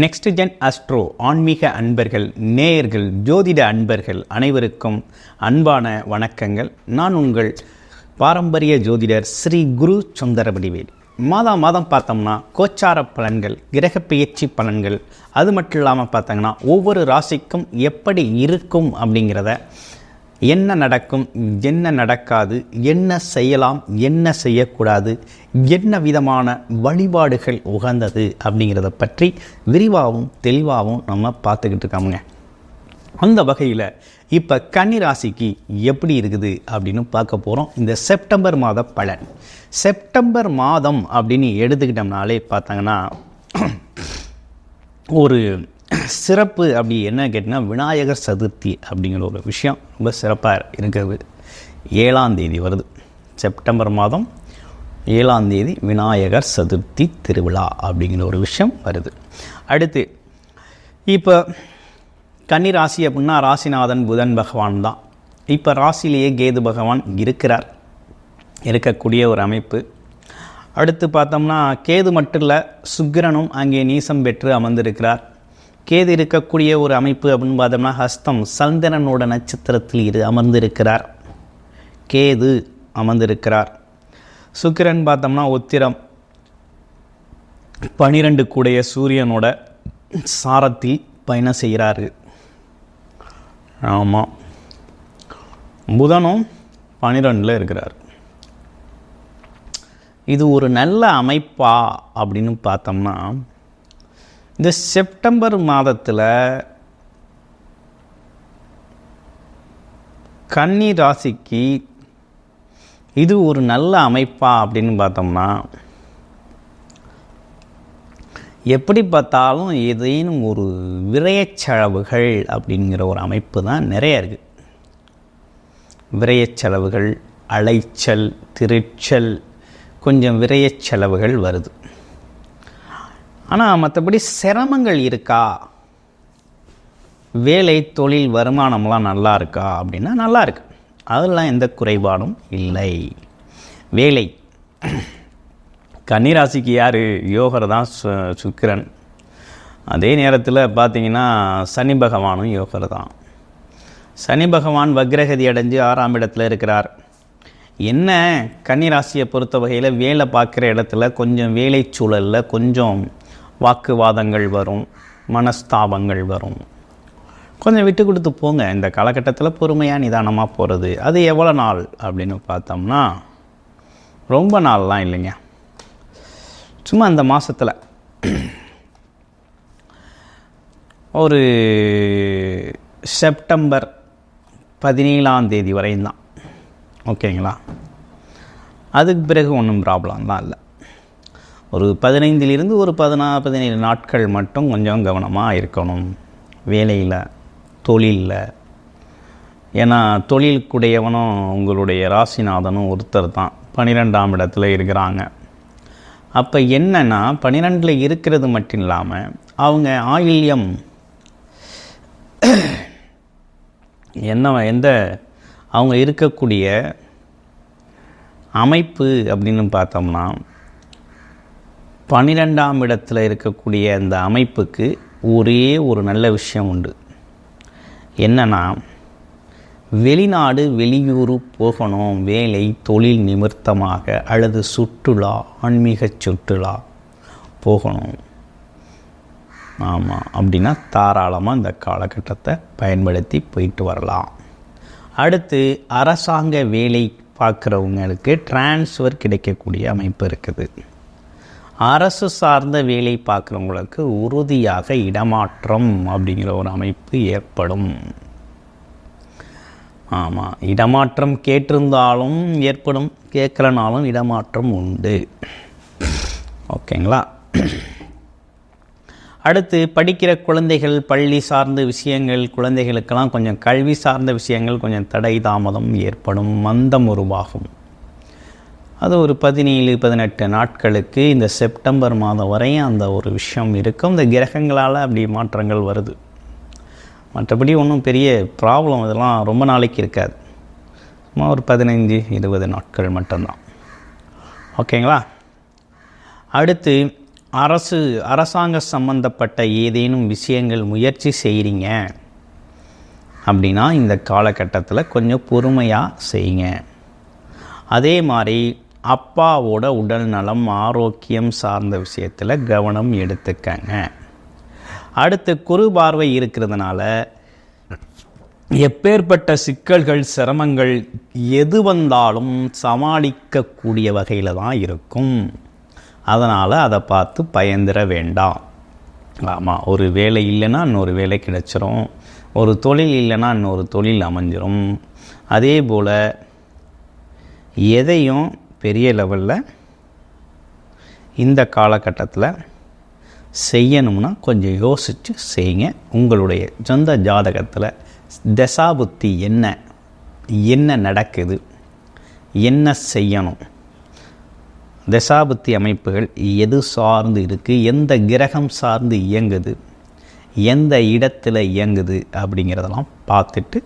Next gen astro ஆன்மீக அன்பர்கள், நேயர்கள், ஜோதிட அன்பர்கள் அனைவருக்கும் அன்பான வணக்கங்கள். நான் உங்கள் பாரம்பரிய ஜோதிடர் ஸ்ரீ குரு சுந்தரவடிவேல். மாதம் பார்த்தோம்னா கோச்சார பலன்கள், கிரக பெயர்ச்சி பலன்கள், அது மட்டும் இல்லாமல் பார்த்தாங்கன்னா ஒவ்வொரு ராசிக்கும் எப்படி இருக்கும் அப்படிங்கிறத, என்ன நடக்கும், என்ன நடக்காது, என்ன செய்யலாம், என்ன செய்யக்கூடாது, என்ன விதமான வழிபாடுகள் உகந்தது அப்படிங்கிறத பற்றி விரிவாகவும் தெளிவாகவும் நம்ம பார்த்துக்கிட்டு இருக்கோமுங்க. அந்த வகையில் இப்போ கன்னி ராசிக்கு எப்படி இருக்குது அப்படின்னு பார்க்க போகிறோம். இந்த செப்டம்பர் மாத பலன். செப்டம்பர் மாதம் அப்படின்னு எடுத்துக்கிட்டோம்னாலே பார்த்தாங்கன்னா ஒரு சிறப்பு அப்படி என்ன கேட்டிங்கன்னா, விநாயகர் சதுர்த்தி அப்படிங்கிற ஒரு விஷயம் ரொம்ப சிறப்பாக இருக்கிறது. 7ஆம் தேதி வருது, செப்டம்பர் மாதம் 7ஆம் தேதி விநாயகர் சதுர்த்தி திருவிழா அப்படிங்கிற ஒரு விஷயம் வருது. அடுத்து இப்போ கன்னி ராசி அப்படின்னா ராசிநாதன் புதன் பகவான் தான். இப்போ ராசியிலேயே கேது பகவான் இருக்கக்கூடிய ஒரு அமைப்பு. அடுத்து பார்த்தோம்னா கேது மட்டும் இல்லை, சுக்கிரனும் அங்கே நீசம் பெற்று அமர்ந்திருக்கிறார். கேது இருக்கக்கூடிய ஒரு அமைப்பு அப்படின்னு பார்த்தோம்னா ஹஸ்தம் சந்திரனோட நட்சத்திரத்தில் அமர்ந்திருக்கிறார், கேது அமர்ந்திருக்கிறார். சுக்கிரன் பார்த்தோம்னா உத்திரம் 12 கூடைய சூரியனோட சாரத்தில் பயணம் செய்கிறாரு. ஆமாம், புதனும் 12 இருக்கிறார். இது ஒரு நல்ல அமைப்பா அப்படின்னு பார்த்தோம்னா, இந்த செப்டம்பர் மாதத்தில் கன்னி ராசிக்கு இது ஒரு நல்ல அமைப்பா அப்படின்னு பார்த்தோம்னா, எப்படி பார்த்தாலும் ஏதேனும் ஒரு விரயச்செலவுகள் அப்படிங்கிற ஒரு அமைப்பு தான் நிறைய இருக்குது. விரயச்செலவுகள், அலைச்சல், திருச்சல், கொஞ்சம் விரயச்செலவுகள் வருது. ஆனால் மற்றபடி சிரமங்கள் இருக்கா, வேலை தொழில் வருமானம்லாம் நல்லா இருக்கா அப்படின்னா நல்லா இருக்கு, அதெல்லாம் எந்த குறைபாடும் இல்லை. வேலை கன்னிராசிக்கு யார்? யோகர் தான், சுக்கிரன். அதே நேரத்தில் பார்த்திங்கன்னா சனி பகவானும் யோகர் தான். சனி பகவான் வக்ரகதி அடைஞ்சு 6ஆம் இடத்துல இருக்கிறார். என்ன கன்னிராசியை பொறுத்த வகையில் வேலை பார்க்குற இடத்துல கொஞ்சம் வேலை சூழலில் கொஞ்சம் வாக்குவாதங்கள் வரும், மனஸ்தாபங்கள் வரும். கொஞ்சம் விட்டு கொடுத்து போங்க. இந்த காலகட்டத்தில் பொறுமையாக நிதானமாக போகிறது. அது எவ்வளோ நாள் அப்படின்னு பார்த்தோம்னா ரொம்ப நாள்லாம் இல்லைங்க, சும்மா இந்த மாதத்தில் ஒரு செப்டம்பர் 17ஆம் தேதி வரையும் தான். ஓகேங்களா? அதுக்கு பிறகு ஒன்றும் ப்ராப்ளம் தான் இல்லை. ஒரு 15லிருந்து ஒரு 17 நாட்கள் மட்டும் கொஞ்சம் கவனமாக இருக்கணும் வேலையில், தொழிலில். ஏன்னா தொழிலுக்குடையவனும் உங்களுடைய ராசிநாதனும் ஒருத்தர் தான், 12ஆம் இடத்துல இருக்கிறாங்க. அப்போ என்னென்னா 12ல் இருக்கிறது மட்டும் இல்லாமல் அவங்க ஆயில்யம் எந்த அவங்க இருக்கக்கூடிய அமைப்பு அப்படின்னு பார்த்தோம்னா 12ஆம் இடத்துல இருக்கக்கூடிய அந்த அமைப்புக்கு ஒரே ஒரு நல்ல விஷயம் உண்டு. என்னன்னா, வெளிநாடு வெளியூர் போகணும், வேலை தொழில் நிமித்தமாக அல்லது சுற்றுலா, ஆன்மீக சுற்றுலா போகணும். ஆமாம், அப்படின்னா தாராளமாக இந்த காலகட்டத்தை பயன்படுத்தி போயிட்டு வரலாம். அடுத்து அரசாங்க வேலை பார்க்குறவங்களுக்கு டிரான்ஸ்ஃபர் கிடைக்கக்கூடிய அமைப்பு இருக்குது. அரசு சார்ந்த வேலை பார்க்குறவங்களுக்கு உறுதியாக இடமாற்றம் அப்படிங்கிற ஒரு அமைப்பு ஏற்படும். ஆமாம், இடமாற்றம் கேட்டிருந்தாலும் ஏற்படும், கேட்கலனாலும் இடமாற்றம் உண்டு. ஓகேங்களா? அடுத்து படிக்கிற குழந்தைகள், பள்ளி சார்ந்த விஷயங்கள், குழந்தைகளுக்கெல்லாம் கொஞ்சம் கல்வி சார்ந்த விஷயங்கள் கொஞ்சம் தடை தாமதம் ஏற்படும், மந்தம் உருவாகும். அது ஒரு 17-18 நாட்களுக்கு இந்த செப்டம்பர் மாதம் வரையும் அந்த ஒரு விஷயம் இருக்கும். இந்த கிரகங்களால் அப்படி மாற்றங்கள் வருது. மற்றபடி ஒன்றும் பெரிய ப்ராப்ளம் இதெல்லாம் ரொம்ப நாளைக்கு இருக்காது. சும்மா ஒரு 15-20 நாட்கள் மட்டும்தான். ஓகேங்களா? அடுத்து அரசாங்க சம்பந்தப்பட்ட ஏதேனும் விஷயங்கள் முயற்சி செய்கிறீங்க அப்படின்னா இந்த காலகட்டத்தில் கொஞ்சம் பொறுமையாக செய்யுங்க. அதே மாதிரி அப்பாவோட உடல் நலம் ஆரோக்கியம் சார்ந்த விஷயத்தில் கவனம் எடுத்துக்கங்க. அடுத்து குரு பார்வை இருக்கிறதுனால எப்பேற்பட்ட சிக்கல்கள் சிரமங்கள் எது வந்தாலும் சமாளிக்கக்கூடிய வகையில் தான் இருக்கும். அதனால் அதை பார்த்து பயந்துட வேண்டாம். ஆமாம், ஒரு வேலை இல்லைன்னா இன்னொரு வேலை கிடைச்சிரும், ஒரு தொழில் இல்லைன்னா இன்னொரு தொழில் அமைஞ்சிரும். அதே போல் எதையும் பெரிய லெவலில் இந்த காலகட்டத்தில் செய்யணும்னா கொஞ்சம் யோசித்து செய்யுங்க. உங்களுடைய சொந்த ஜாதகத்தில் தசாபுத்தி என்ன நடக்குது, என்ன செய்யணும், தசாபுத்தி அமைப்புகள் எது சார்ந்து இருக்குது, எந்த கிரகம் சார்ந்து இயங்குது, எந்த இடத்துல இயங்குது அப்படிங்கிறதெல்லாம் பார்த்துட்டு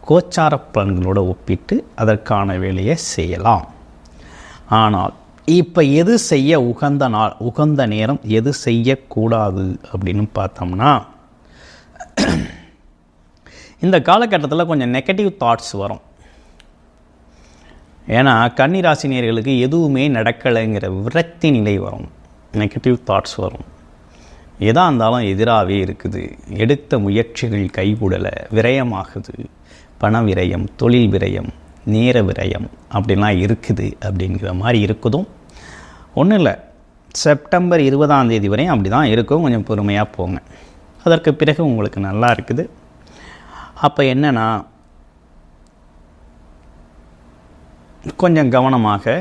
கோச்சார பலன்களோடு ஒப்பிட்டு அதற்கான வேலையை செய்யலாம். ஆனால் இப்போ எது செய்ய உகந்த நாள், உகந்த நேரம், எது செய்யக்கூடாது அப்படின்னு பார்த்தோம்னா இந்த காலகட்டத்தில் கொஞ்சம் நெகட்டிவ் தாட்ஸ் வரும். ஏன்னா கன்னிராசினியர்களுக்கு எதுவுமே நடக்கலைங்கிற விரக்தி நிலை வரும், நெகட்டிவ் தாட்ஸ் வரும். எதாக இருந்தாலும் எதிராகவே இருக்குது, எடுத்த முயற்சிகள் கைகூடலை, விரயமாகுது, பண விரயம், தொழில் விரயம், நேர விரயம் அப்படிலாம் இருக்குது அப்படிங்கிற மாதிரி இருக்குதும். ஒன்றும் இல்லை, செப்டம்பர் 20 வரையும் அப்படி தான் இருக்கும். கொஞ்சம் பொறுமையாக போங்க. அதற்கு பிறகு உங்களுக்கு நல்லா இருக்குது. அப்போ என்னென்னா கொஞ்சம் கவனமாக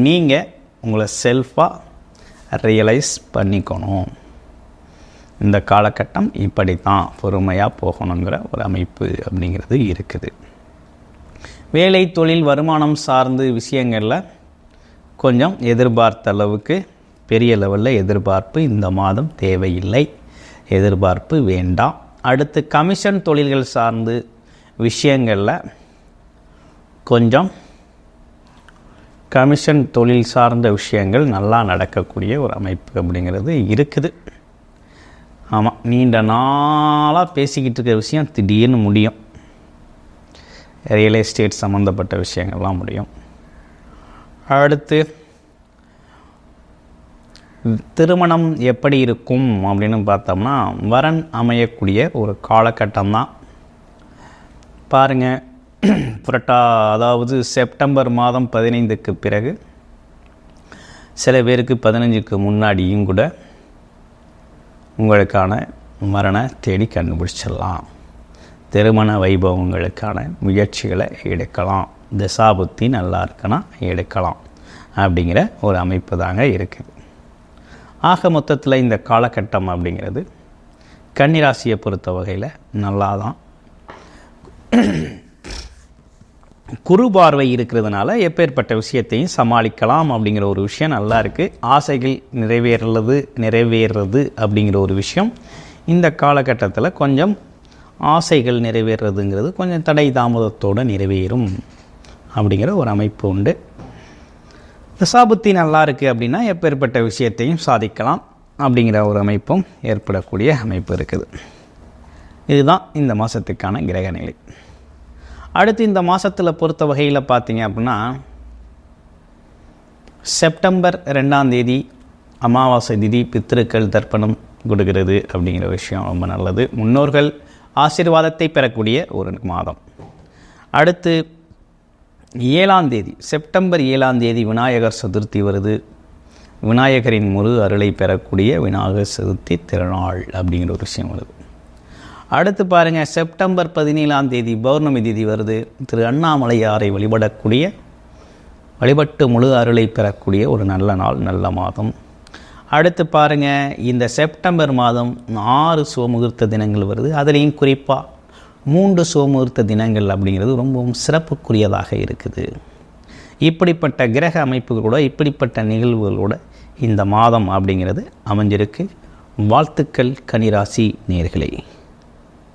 நீங்கள் உங்களை செல்ஃபாக ரியலைஸ் பண்ணிக்கணும். இந்த காலகட்டம் இப்படி தான் பொறுமையாக போகணுங்கிற ஒரு அமைப்பு அப்படிங்கிறது இருக்குது. வேலை தொழில் வருமானம் சார்ந்து விஷயங்களில் கொஞ்சம் எதிர்பார்த்த அளவுக்கு பெரிய லெவலில் எதிர்பார்ப்பு இந்த மாதம் தேவையில்லை, எதிர்பார்ப்பு வேண்டாம். அடுத்து கமிஷன் தொழில்கள் சார்ந்து விஷயங்களில் கொஞ்சம் கமிஷன் தொழில் சார்ந்த விஷயங்கள் நல்லா நடக்கக்கூடிய ஒரு அமைப்பு அப்படிங்கிறது இருக்குது. ஆமாம், நீண்ட நாளாக பேசிக்கிட்டு இருக்கிற விஷயம் திடீர்னு முடியும். ரியல் எஸ்டேட் சம்மந்தப்பட்ட விஷயங்கள்லாம் முடியும். அடுத்து திருமணம் எப்படி இருக்கும் அப்படின்னு பார்த்தோம்னா வரன் அமையக்கூடிய ஒரு காலகட்டம் தான். பாருங்கள், அதாவது செப்டம்பர் மாதம் 15க்கு பிறகு, சில பேருக்கு 15க்கு முன்னாடியும் கூட உங்களுக்கான மரண தேடி கண்டுபிடிச்சிடலாம். திருமண வைபவங்களுக்கான முயற்சிகளை எடுக்கலாம். தசாபுத்தி நல்லா இருக்குன்னா எடுக்கலாம் அப்படிங்கிற ஒரு அமைப்பு தாங்க இருக்குது. ஆக மொத்தத்தில் இந்த காலகட்டம் அப்படிங்கிறது கன்னிராசியை பொறுத்த வகையில் நல்லா தான். குரு பார்வை இருக்கிறதுனால எப்பேற்பட்ட விஷயத்தையும் சமாளிக்கலாம் அப்படிங்கிற ஒரு விஷயம் நல்லா இருக்குது. ஆசைகள் நிறைவேறுறது அப்படிங்கிற ஒரு விஷயம் இந்த காலகட்டத்தில் கொஞ்சம் ஆசைகள் நிறைவேறதுங்கிறது கொஞ்சம் தடை தாமதத்தோடு நிறைவேறும் அப்படிங்கிற ஒரு அமைப்பு உண்டு. தசாபுத்தி நல்லா இருக்குது அப்படின்னா எப்பேற்பட்ட விஷயத்தையும் சாதிக்கலாம் அப்படிங்கிற ஒரு அமைப்பும் ஏற்படக்கூடிய அமைப்பு இருக்குது. இதுதான் இந்த மாதத்துக்கான கிரக நிலை. அடுத்து இந்த மாதத்தில் பொறுத்த வகையில் பார்த்தீங்க அப்படின்னா செப்டம்பர் 2 அமாவாசை திதி பித்திருக்கள் தர்ப்பணம் கொடுக்கிறது அப்படிங்கிற விஷயம் ரொம்ப நல்லது. முன்னோர்கள் ஆசீர்வாதத்தை பெறக்கூடிய ஒரு மாதம். அடுத்து 7 செப்டம்பர் 7 விநாயகர் சதுர்த்தி வருது. விநாயகரின் முழு அருளை பெறக்கூடிய விநாயகர் சதுர்த்தி திருநாள் அப்படிங்கிற ஒரு விஷயம் வருது. அடுத்து பாருங்கள், செப்டம்பர் 17 பௌர்ணமி திதி வருது. திரு அண்ணாமலையாரை வழிபட்டு முழு அருளை பெறக்கூடிய ஒரு நல்ல நாள், நல்ல மாதம். அடுத்து பாருங்கள், இந்த செப்டம்பர் மாதம் 6 சுபமுகூர்த்த தினங்கள் வருது. அதுலேயும் குறிப்பாக 3 சுபமுகூர்த்த தினங்கள் அப்படிங்கிறது ரொம்பவும் சிறப்புக்குரியதாக இருக்குது. இப்படிப்பட்ட கிரக அமைப்புகளோட இப்படிப்பட்ட நிகழ்வுகளோட இந்த மாதம் அப்படிங்கிறது அமைஞ்சிருக்கு. வாழ்த்துக்கள் கன்னிராசி நேயர்களே.